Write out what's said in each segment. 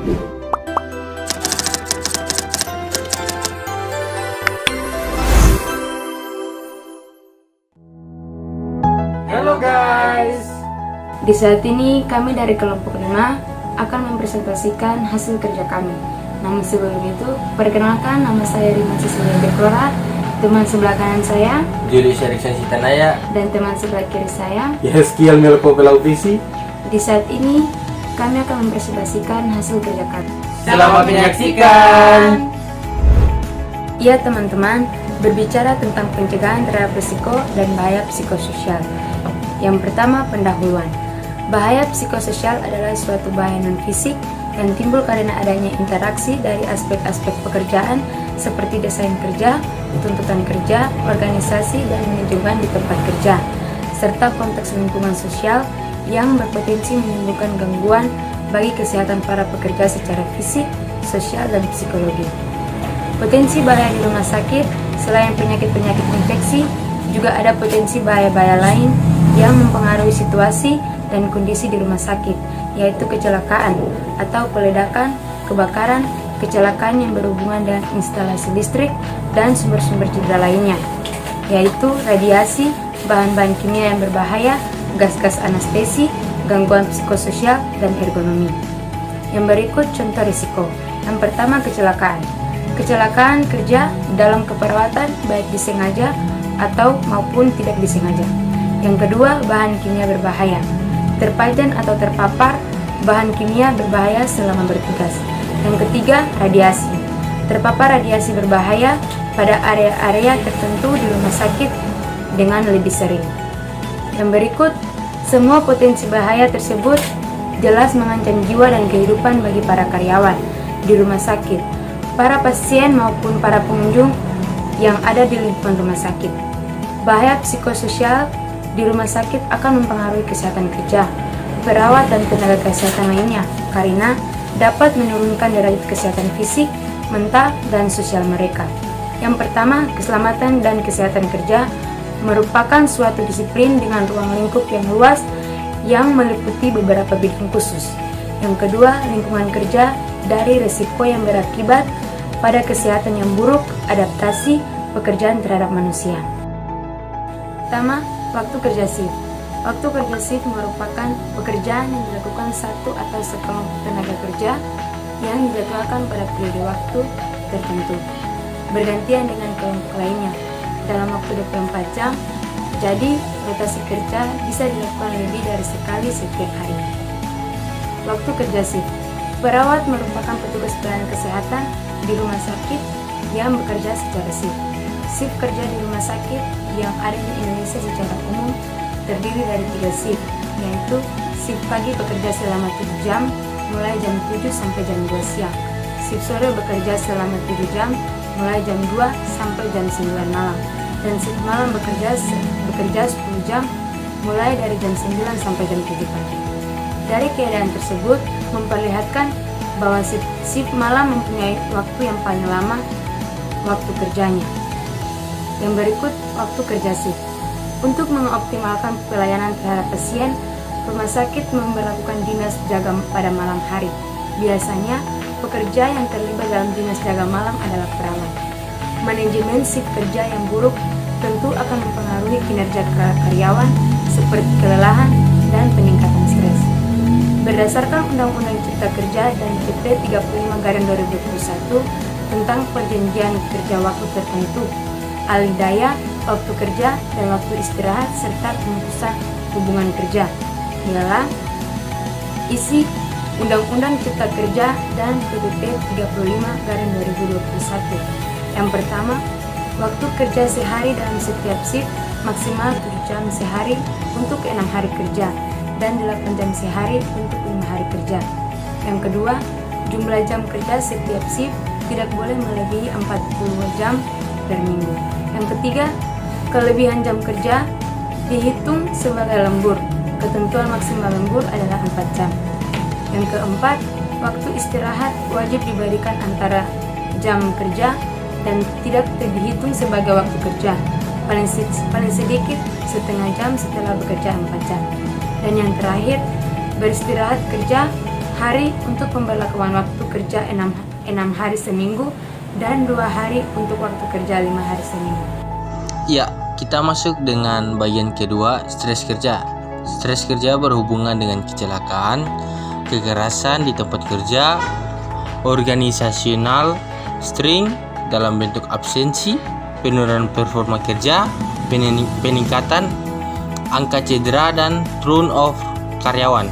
Halo guys. Di saat ini kami dari kelompok 5 akan mempresentasikan hasil kerja kami. Namun sebelum itu, perkenalkan, nama saya Rima Cecilia Deklora, teman sebelah kanan saya Julius Erikson Sitanaya dan teman sebelah kiri saya Yeskiel Melko Pelautisi. Di saat ini kami akan mempresentasikan hasil kerja kami. Selamat menyaksikan. Ya teman-teman, berbicara tentang pencegahan terhadap risiko dan bahaya psikososial. Yang pertama, pendahuluan. Bahaya psikososial adalah suatu bahaya non-fisik yang timbul karena adanya interaksi dari aspek-aspek pekerjaan seperti desain kerja, tuntutan kerja, organisasi, dan manajemen di tempat kerja, serta konteks lingkungan sosial yang berpotensi menimbulkan gangguan bagi kesehatan para pekerja secara fisik, sosial, dan psikologi. Potensi bahaya di rumah sakit, selain penyakit-penyakit infeksi, juga ada potensi bahaya-bahaya lain yang mempengaruhi situasi dan kondisi di rumah sakit, yaitu kecelakaan atau peledakan, kebakaran, kecelakaan yang berhubungan dengan instalasi listrik, dan sumber-sumber cedera lainnya, yaitu radiasi, bahan-bahan kimia yang berbahaya, gas-gas anestesi, gangguan psikososial, dan ergonomi. Yang berikut contoh risiko. Yang pertama, kecelakaan. Kecelakaan kerja dalam keperawatan baik disengaja atau maupun tidak disengaja. Yang kedua, bahan kimia berbahaya. Terpajan atau terpapar bahan kimia berbahaya selama bertugas. Yang ketiga, radiasi. Terpapar radiasi berbahaya pada area-area tertentu di rumah sakit dengan lebih sering. Yang berikut, semua potensi bahaya tersebut jelas mengancam jiwa dan kehidupan bagi para karyawan di rumah sakit, para pasien maupun para pengunjung yang ada di lingkungan rumah sakit. Bahaya psikososial di rumah sakit akan mempengaruhi kesehatan kerja, perawat, dan tenaga kesehatan lainnya karena dapat menurunkan derajat kesehatan fisik, mental, dan sosial mereka. Yang pertama, keselamatan dan kesehatan kerja merupakan suatu disiplin dengan ruang lingkup yang luas yang meliputi beberapa bidang khusus. Yang kedua, lingkungan kerja dari risiko yang berakibat pada kesehatan yang buruk, adaptasi pekerjaan terhadap manusia. Pertama, waktu kerja shift. Waktu kerja shift merupakan pekerjaan yang dilakukan satu atau sekelompok tenaga kerja yang dijadwalkan pada periode waktu tertentu, bergantian dengan kelompok lainnya dalam waktu 24 jam. Jadi, rotasi kerja bisa dilakukan lebih dari sekali setiap hari. Waktu kerja shift. Perawat merupakan petugas pelayanan kesehatan di rumah sakit yang bekerja secara shift. Shift kerja di rumah sakit yang ada di Indonesia secara umum terdiri dari 3 shift, yaitu shift pagi bekerja selama 7 jam mulai jam 7 sampai jam 2 siang. Shift sore bekerja selama 7 jam mulai jam 2 sampai jam 9 malam. Dan shift malam bekerja 10 jam mulai dari jam 9 sampai jam 7 pagi. Dari keadaan tersebut memperlihatkan bahwa shift malam mempunyai waktu yang paling lama waktu kerjanya. Yang berikut, waktu kerja shift. Untuk mengoptimalkan pelayanan terhadap pasien, rumah sakit memberlakukan dinas jaga pada malam hari. Biasanya, pekerja yang terlibat dalam dinas jaga malam adalah perawat. Manajemen shift kerja yang buruk tentu akan mempengaruhi kinerja karyawan seperti kelelahan dan peningkatan stres. Berdasarkan Undang-Undang Cipta Kerja dan PP 35/2021 tentang perjanjian kerja waktu tertentu, alih daya, waktu kerja, dan waktu istirahat, serta pemutusan hubungan kerja, ialah isi Undang-Undang Cipta Kerja dan PP 35/2021. Yang pertama, waktu kerja sehari dalam setiap shift maksimal 7 jam sehari untuk 6 hari kerja dan 8 jam sehari untuk 5 hari kerja. Yang kedua, jumlah jam kerja setiap shift tidak boleh melebihi 40 jam per minggu. Yang ketiga, kelebihan jam kerja dihitung sebagai lembur. Ketentuan maksimal lembur adalah 4 jam. Yang keempat, waktu istirahat wajib diberikan antara jam kerja dan tidak dihitung sebagai waktu kerja. Paling sedikit setengah jam setelah bekerja 4 jam. Dan yang terakhir, beristirahat kerja hari untuk pemberlakuan waktu kerja 6 hari seminggu dan 2 hari untuk waktu kerja 5 hari seminggu. Ya, kita masuk dengan bagian kedua, stres kerja. Stres kerja berhubungan dengan kecelakaan, kekerasan di tempat kerja, organisasional, string dalam bentuk absensi, penurunan performa kerja, peningkatan angka cedera dan turnover karyawan.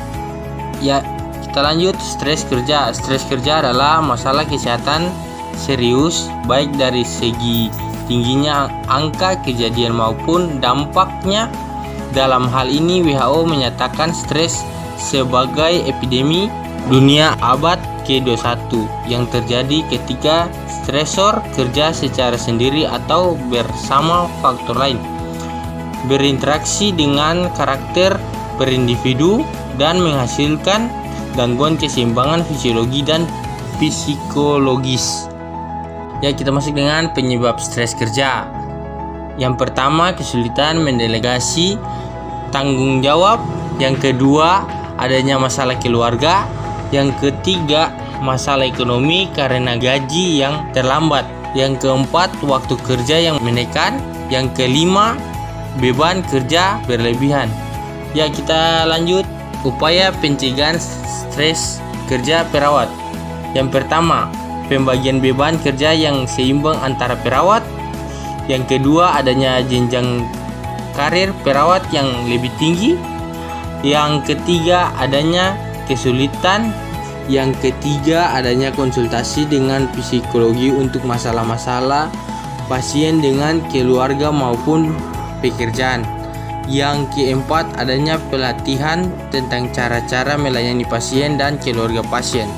Ya, kita lanjut stres kerja. Stres kerja adalah masalah kesehatan serius baik dari segi tingginya angka kejadian maupun dampaknya. Dalam hal ini WHO menyatakan stres sebagai epidemi dunia abad ke-21 yang terjadi ketika stresor kerja secara sendiri atau bersama faktor lain berinteraksi dengan karakter berindividu dan menghasilkan gangguan keseimbangan fisiologi dan psikologis. Ya, kita masuk dengan penyebab stres kerja. Yang pertama, kesulitan mendelegasi tanggung jawab. Yang kedua, adanya masalah keluarga. Yang ketiga, masalah ekonomi karena gaji yang terlambat. Yang keempat, waktu kerja yang menekan. Yang kelima, beban kerja berlebihan. Ya, kita lanjut upaya pencegahan stres kerja perawat. Yang pertama, pembagian beban kerja yang seimbang antara perawat. Yang kedua, adanya jenjang karir perawat yang lebih tinggi. Yang ketiga, adanya kesulitan. Yang ketiga, adanya konsultasi dengan psikologi untuk masalah-masalah pasien dengan keluarga maupun pekerjaan. Yang keempat, adanya pelatihan tentang cara-cara melayani pasien dan keluarga pasien.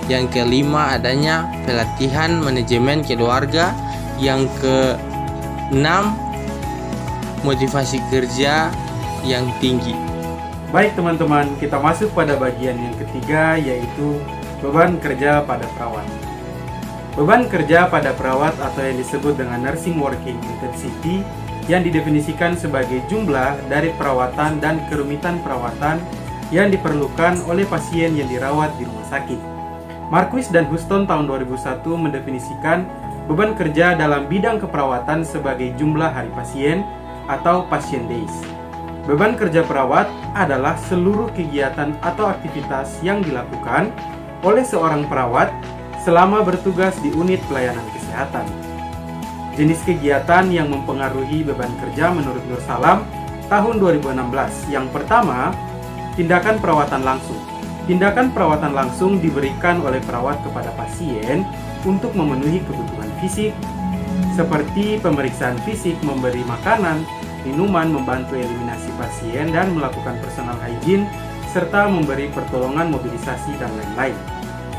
Yang kelima, adanya pelatihan manajemen keluarga. Yang keenam, motivasi kerja yang tinggi. Baik teman-teman, kita masuk pada bagian yang ketiga, yaitu beban kerja pada perawat. Beban kerja pada perawat atau yang disebut dengan nursing working intensity yang didefinisikan sebagai jumlah dari perawatan dan kerumitan perawatan yang diperlukan oleh pasien yang dirawat di rumah sakit. Marquis dan Houston tahun 2001 mendefinisikan beban kerja dalam bidang keperawatan sebagai jumlah hari pasien atau patient days. Beban kerja perawat adalah seluruh kegiatan atau aktivitas yang dilakukan oleh seorang perawat selama bertugas di unit pelayanan kesehatan. Jenis kegiatan yang mempengaruhi beban kerja menurut Nur Salam tahun 2016. Yang pertama, tindakan perawatan langsung. Tindakan perawatan langsung diberikan oleh perawat kepada pasien untuk memenuhi kebutuhan fisik, seperti pemeriksaan fisik, memberi makanan, minuman, membantu eliminasi pasien, dan melakukan personal hygiene, serta memberi pertolongan mobilisasi dan lain-lain.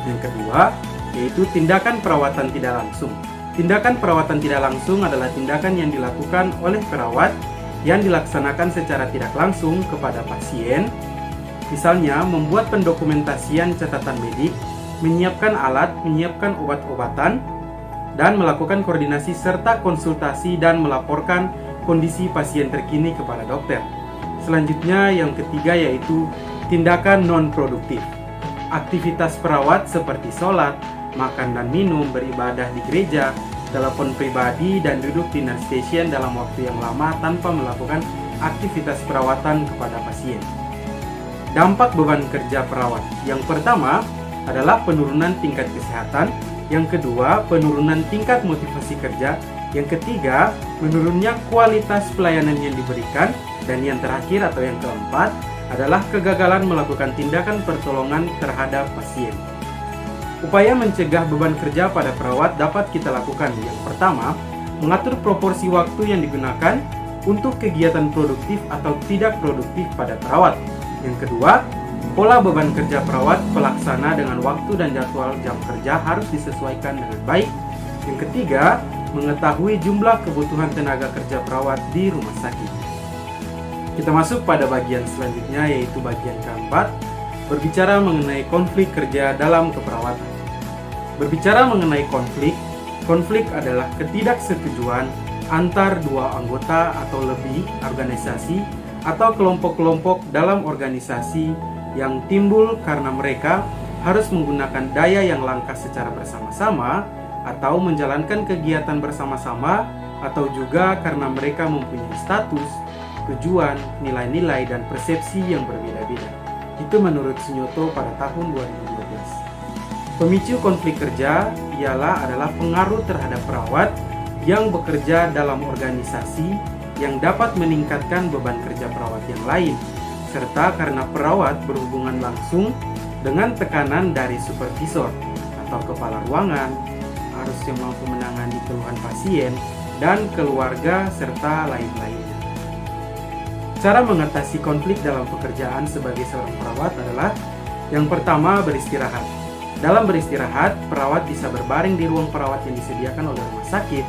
Yang kedua, yaitu tindakan perawatan tidak langsung. Tindakan perawatan tidak langsung adalah tindakan yang dilakukan oleh perawat yang dilaksanakan secara tidak langsung kepada pasien. Misalnya, membuat pendokumentasian catatan medik, menyiapkan alat, menyiapkan obat-obatan, dan melakukan koordinasi serta konsultasi dan melaporkan kondisi pasien terkini kepada dokter. Selanjutnya, yang ketiga yaitu tindakan non-produktif. Aktivitas perawat seperti sholat, makan dan minum, beribadah di gereja, telepon pribadi, dan duduk di nurse station dalam waktu yang lama tanpa melakukan aktivitas perawatan kepada pasien. Dampak beban kerja perawat. Yang pertama adalah penurunan tingkat kesehatan. Yang kedua, penurunan tingkat motivasi kerja. Yang ketiga, menurunnya kualitas pelayanan yang diberikan. Dan yang terakhir atau yang keempat adalah kegagalan melakukan tindakan pertolongan terhadap pasien. Upaya mencegah beban kerja pada perawat dapat kita lakukan. Yang pertama, mengatur proporsi waktu yang digunakan untuk kegiatan produktif atau tidak produktif pada perawat. Yang kedua, pola beban kerja perawat pelaksana dengan waktu dan jadwal jam kerja harus disesuaikan dengan baik. Yang ketiga, mengetahui jumlah kebutuhan tenaga kerja perawat di rumah sakit. Kita masuk pada bagian selanjutnya, yaitu bagian keempat, berbicara mengenai konflik kerja dalam keperawatan. Berbicara mengenai konflik adalah ketidaksetujuan antar dua anggota atau lebih organisasi atau kelompok-kelompok dalam organisasi yang timbul karena mereka harus menggunakan daya yang langka secara bersama-sama, atau menjalankan kegiatan bersama-sama, atau juga karena mereka mempunyai status, tujuan, nilai-nilai, dan persepsi yang berbeda-beda. Itu menurut Sunyoto pada tahun 2012. Pemicu konflik kerja adalah pengaruh terhadap perawat yang bekerja dalam organisasi yang dapat meningkatkan beban kerja perawat yang lain, serta karena perawat berhubungan langsung dengan tekanan dari supervisor atau kepala ruangan, harus yang mampu menangani keluhan pasien dan keluarga, serta lain-lainnya. Cara mengatasi konflik dalam pekerjaan sebagai seorang perawat adalah yang pertama, beristirahat. Dalam beristirahat, perawat bisa berbaring di ruang perawat yang disediakan oleh rumah sakit.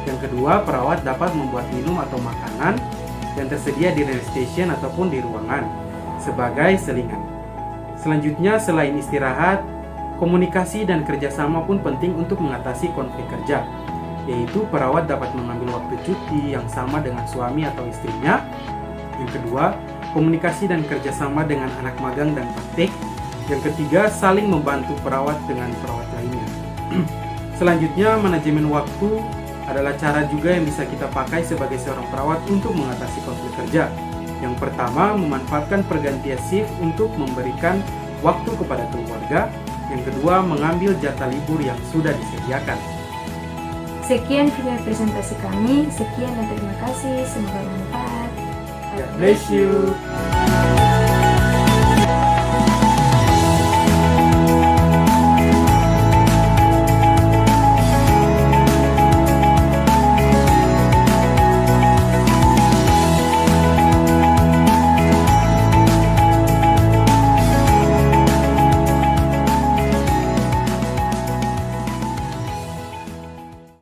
Yang kedua, perawat dapat membuat minum atau makanan yang tersedia di rest station ataupun di ruangan sebagai selingan. Selanjutnya, selain istirahat, komunikasi dan kerjasama pun penting untuk mengatasi konflik kerja, yaitu perawat dapat mengambil waktu cuti yang sama dengan suami atau istrinya. Yang kedua, komunikasi dan kerjasama dengan anak magang dan praktik. Yang ketiga, saling membantu perawat dengan perawat lainnya. Selanjutnya, manajemen waktu adalah cara juga yang bisa kita pakai sebagai seorang perawat untuk mengatasi konflik kerja. Yang pertama, memanfaatkan pergantian shift untuk memberikan waktu kepada keluarga. Yang kedua, mengambil jatah libur yang sudah disediakan. Sekian video presentasi kami. Sekian dan terima kasih. Semoga bermanfaat. God bless you.